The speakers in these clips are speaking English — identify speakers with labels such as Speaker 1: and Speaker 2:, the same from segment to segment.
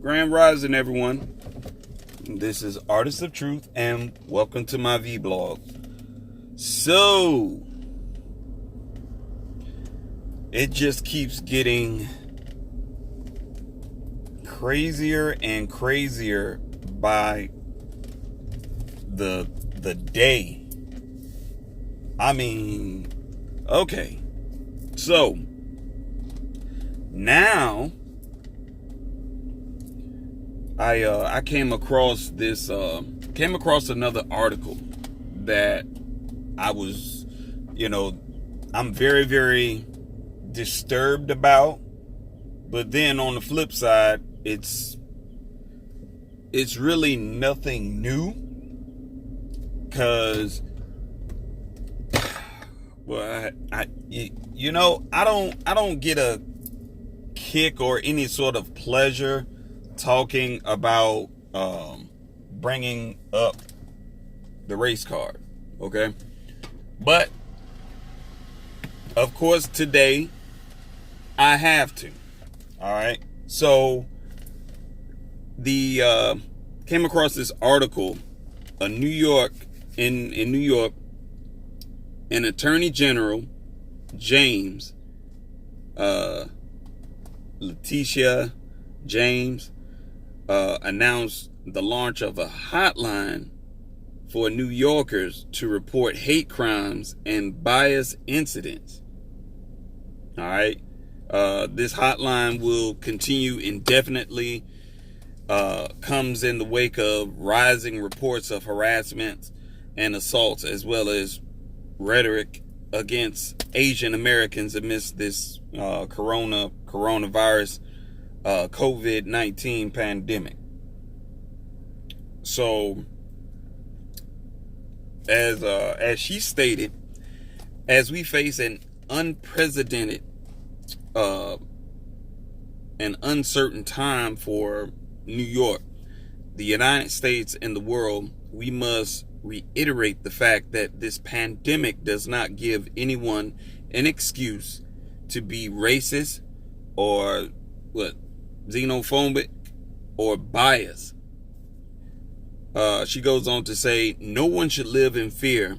Speaker 1: Grand Rising, everyone. This is Artist of Truth, and welcome to my vlog. So, it just keeps getting crazier and crazier by the day. I mean, okay. So, now I came across another article that I was, I'm very, very disturbed about. But then on the flip side, it's really nothing new, because well, I don't get a kick or any sort of pleasure talking about bringing up the race card, okay? But of course today I have to. All right. So came across this article, in New York, an Attorney General James, Letitia James, announced the launch of a hotline for New Yorkers to report hate crimes and bias incidents. All right. This hotline will continue indefinitely. Comes in the wake of rising reports of harassment and assaults, as well as rhetoric against Asian Americans amidst this coronavirus COVID-19 pandemic. So, as she stated, as we face an unprecedented an uncertain time for New York, the United States, and the world, we must reiterate the fact that this pandemic does not give anyone an excuse to be racist or xenophobic or biased. She goes on to say, no one should live in fear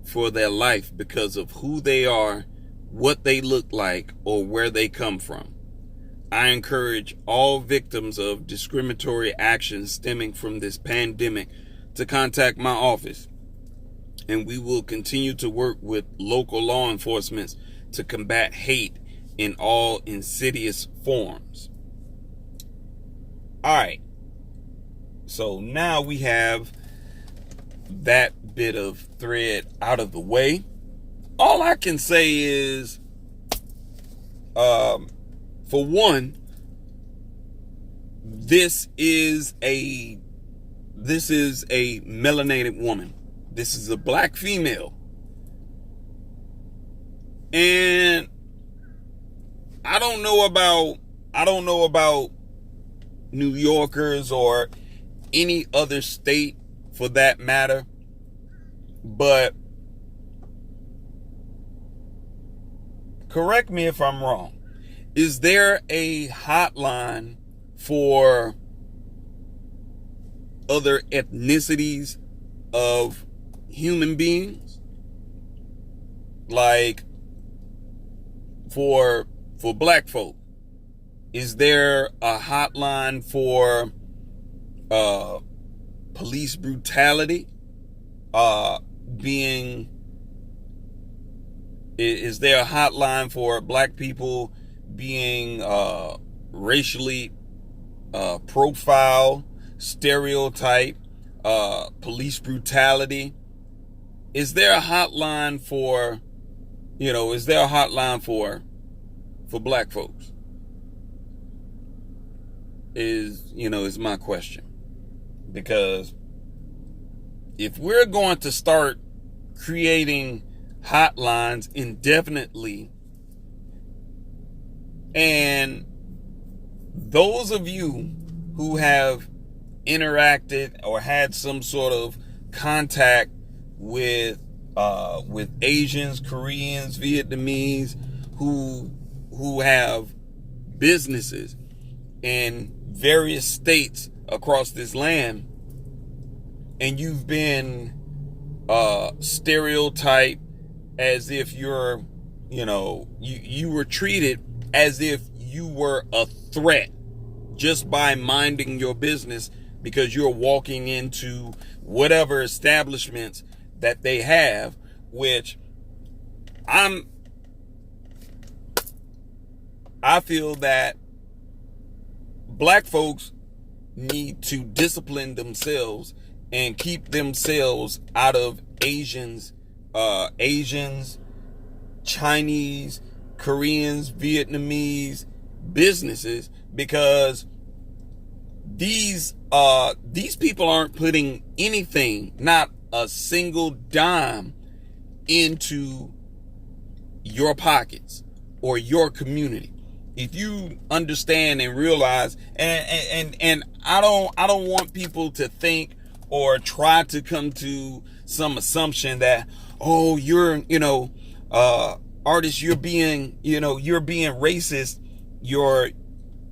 Speaker 1: for their life because of who they are, what they look like, or where they come from. I encourage all victims of discriminatory actions stemming from this pandemic to contact my office, and we will continue to work with local law enforcement to combat hate in all insidious forms. All right. So now we have that bit of thread out of the way. All I can say is, for one, this is a melanated woman. This is a black female. And I don't know about New Yorkers or any other state for that matter, but correct me if I'm wrong. Is there a hotline for other ethnicities of human beings? Like for black folk, is there a hotline for police brutality? Is there a hotline for black people being racially profiled, stereotype, police brutality? Is there a hotline for black folks? Is my question. Because if we're going to start creating hotlines indefinitely, and those of you who have interacted or had some sort of contact with Asians, Koreans, Vietnamese who have businesses in various states across this land, and you've been stereotyped as if you're, you were treated as if you were a threat just by minding your business, because you're walking into whatever establishments that they have, which I feel that black folks need to discipline themselves and keep themselves out of Asians, Chinese, Koreans, Vietnamese businesses, because these people aren't putting anything, not a single dime, into your pockets or your community. If you understand and realize, and I don't want people to think or try to come to some assumption that, oh, you're, artist, you're being racist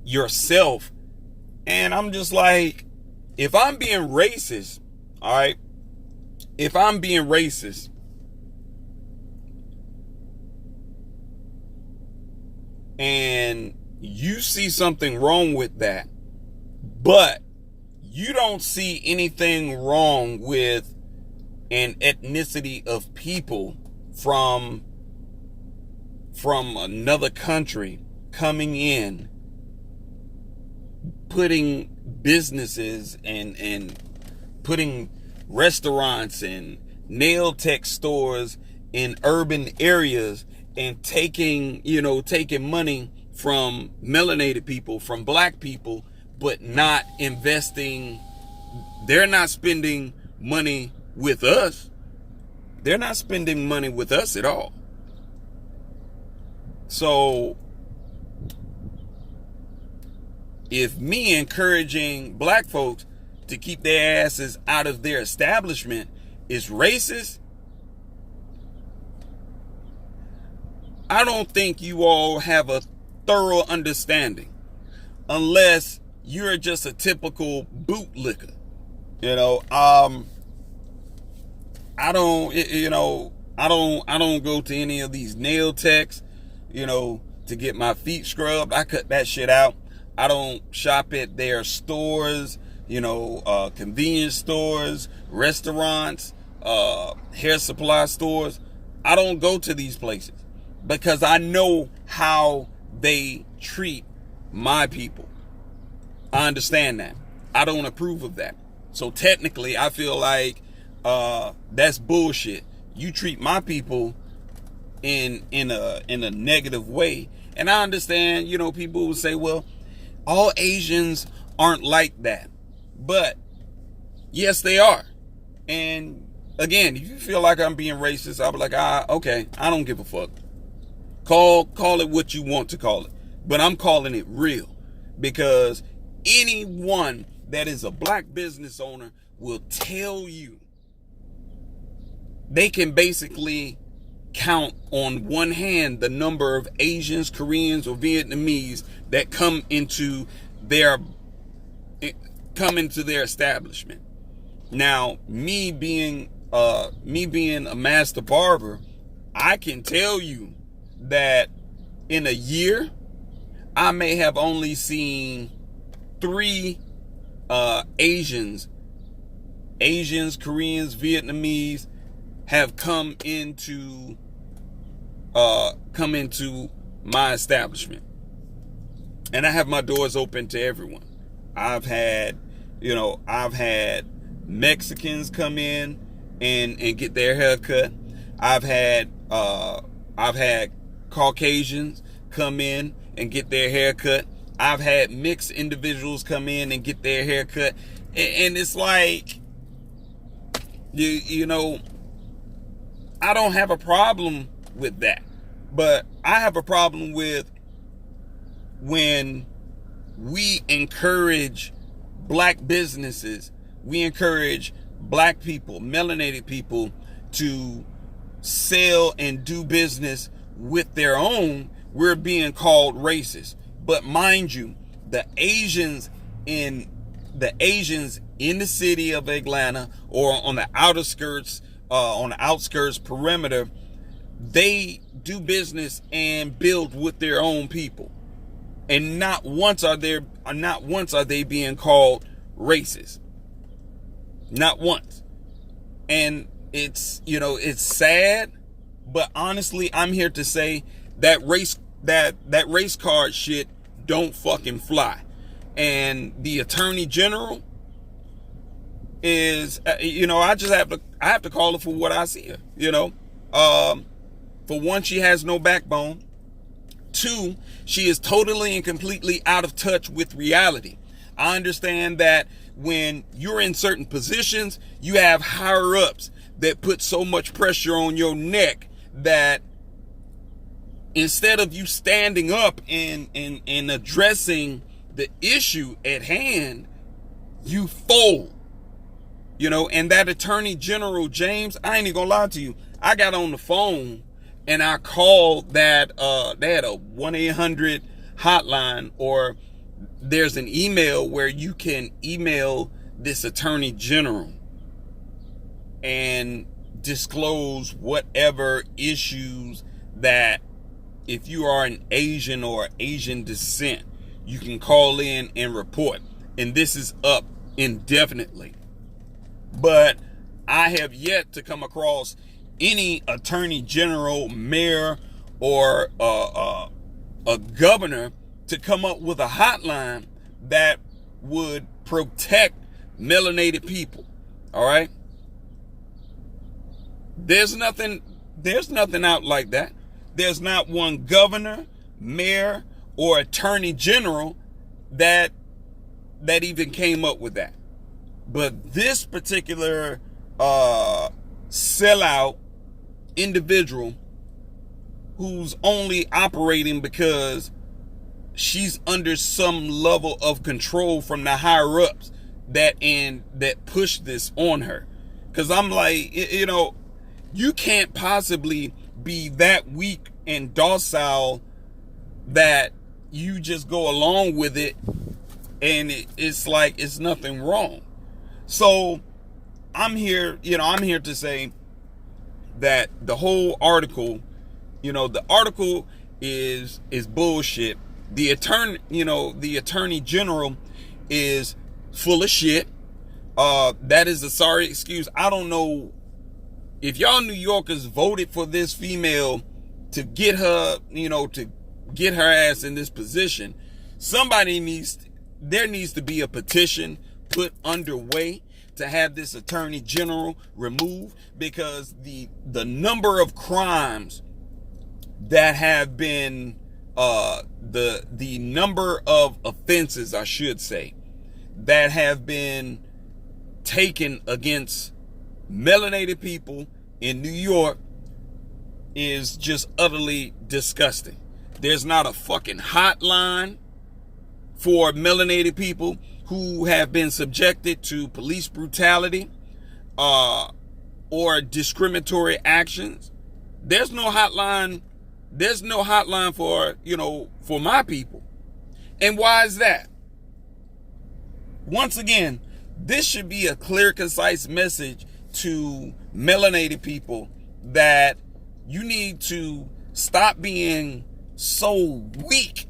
Speaker 1: yourself. And I'm just like, if I'm being racist, all right, if I'm being racist, and you see something wrong with that, but you don't see anything wrong with an ethnicity of people from another country coming in, putting businesses and putting restaurants and nail tech stores in urban areas, and taking money from melanated people, from black people, but not investing. They're not spending money with us. They're not spending money with us at all. So if me encouraging black folks to keep their asses out of their establishment is racist, I don't think you all have a thorough understanding, unless you're just a typical bootlicker. I don't go to any of these nail techs, to get my feet scrubbed. I cut that shit out. I don't shop at their stores, convenience stores, restaurants, hair supply stores. I don't go to these places because I know how they treat my people. I understand that. I don't approve of that. So technically, I feel like that's bullshit. You treat my people in a negative way. And I understand, people will say, well, all Asians aren't like that. But yes, they are. And again, if you feel like I'm being racist, I'll be like, okay, I don't give a fuck. Call it what you want to call it. But I'm calling it real, because anyone that is a black business owner will tell you they can basically count on one hand the number of Asians, Koreans, or Vietnamese that come into their establishment. Now, me being a master barber, I can tell you that in a year, I may have only seen 3 Asians, Koreans, Vietnamese have come into my establishment. And I have my doors open to everyone. I've had Mexicans come in and get their hair cut. I've had Caucasians come in and get their hair cut. I've had mixed individuals come in and get their hair cut. And it's like, I don't have a problem with that. But I have a problem with when we encourage black businesses, we encourage black people, melanated people, to sell and do business with their own. We're being called racist. But mind you, the Asians in the city of Atlanta or on the outskirts perimeter, they do business and build with their own people, and not once are they being called racist. Not once. And it's sad, but honestly, I'm here to say that race card shit don't fucking fly. And the Attorney General is, I have to call her for what I see her. For one, she has no backbone. Two, she is totally and completely out of touch with reality. I understand that when you're in certain positions, you have higher ups that put so much pressure on your neck that instead of you standing up and addressing the issue at hand, you fold. And that Attorney General, James, I ain't even gonna lie to you. I got on the phone and I called that, they had a 1-800 hotline, or there's an email where you can email this Attorney General and disclose whatever issues that, if you are an Asian or Asian descent, you can call in and report. And this is up indefinitely. But I have yet to come across any Attorney General, mayor, or a governor to come up with a hotline that would protect melanated people. All right? There's nothing out like that. There's not one governor, mayor, or Attorney General that even came up with that. But this particular sellout individual, who's only operating because she's under some level of control from the higher ups that push this on her. Because I'm like, you can't possibly be that weak and docile that you just go along with it and it's like it's nothing wrong. So I'm here to say that the whole article, the article is bullshit. The Attorney General is full of shit. That is a sorry excuse. I don't know if y'all New Yorkers voted for this female to get her, to get her ass in this position. There needs to be a petition put underway to have this Attorney General removed, because the number of crimes that have been the number of offenses, I should say, that have been taken against melanated people in New York is just utterly disgusting. There's not a fucking hotline for melanated people who have been subjected to police brutality or discriminatory actions. There's no hotline. There's no hotline for my people. And why is that? Once again, this should be a clear, concise message to melanated people that you need to stop being so weak.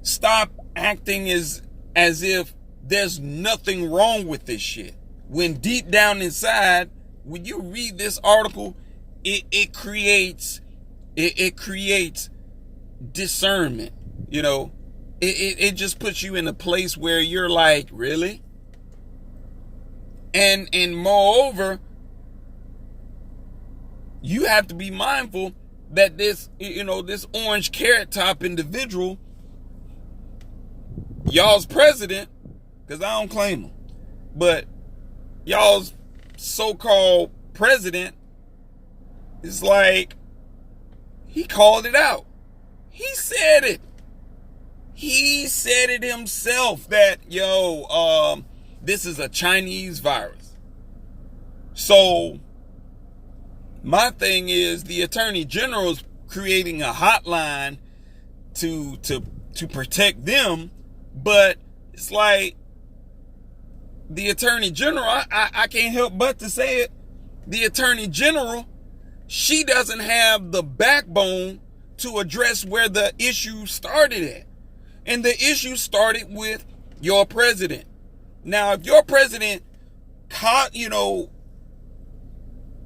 Speaker 1: Stop acting as if there's nothing wrong with this shit. When deep down inside, when you read this article, it creates discernment. It just puts you in a place where you're like, really? And moreover, you have to be mindful that this orange carrot top individual, y'all's president, because I don't claim him, but y'all's so-called president is like, he called it out. He said it. He said it himself that, this is a Chinese virus. So my thing is, the Attorney General's creating a hotline to protect them, But it's like the Attorney General, I can't help but to say it, the Attorney General, she doesn't have the backbone to address where the issue started at. And the issue started with your president. Now, if your president,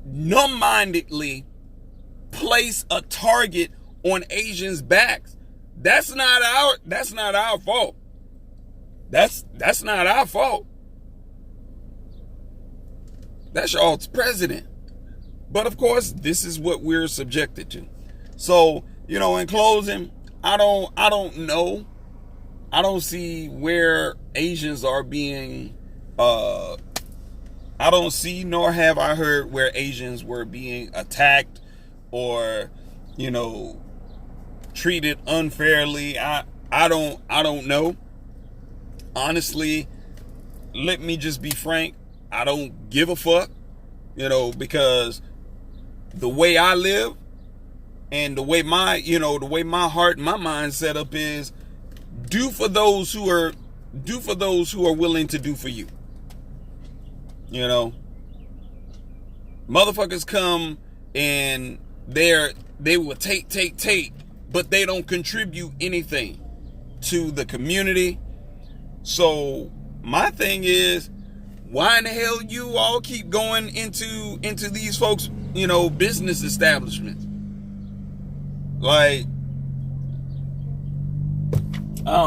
Speaker 1: numb-mindedly place a target on Asians' backs, that's not our fault. That's not our fault. That's y'all's president. But of course, this is what we're subjected to. So, in closing, I don't know. I don't see where Asians are being I don't see nor have I heard where Asians were being attacked or, treated unfairly. I don't know. Honestly, let me just be frank. I don't give a fuck, because the way I live and the way my heart and my mind set up is do for those who are willing to do for you. Motherfuckers come and they will take, but they don't contribute anything to the community. So my thing is, why in the hell you all keep going into these folks, business establishments? Like, I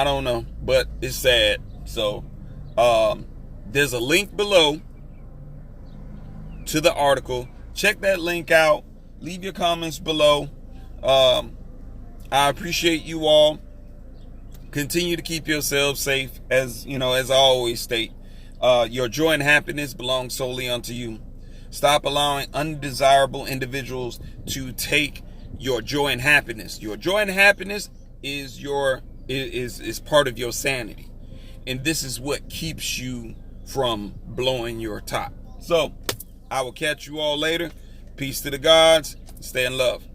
Speaker 1: don't know, but it's sad. So, there's a link below to the article. Check that link out. Leave your comments below. I appreciate you all. Continue to keep yourselves safe. As I always state, your joy and happiness belong solely unto you. Stop allowing undesirable individuals to take your joy and happiness. Your joy and happiness is part of your sanity. And this is what keeps you from blowing your top. So, I will catch you all later. Peace to the gods. Stay in love.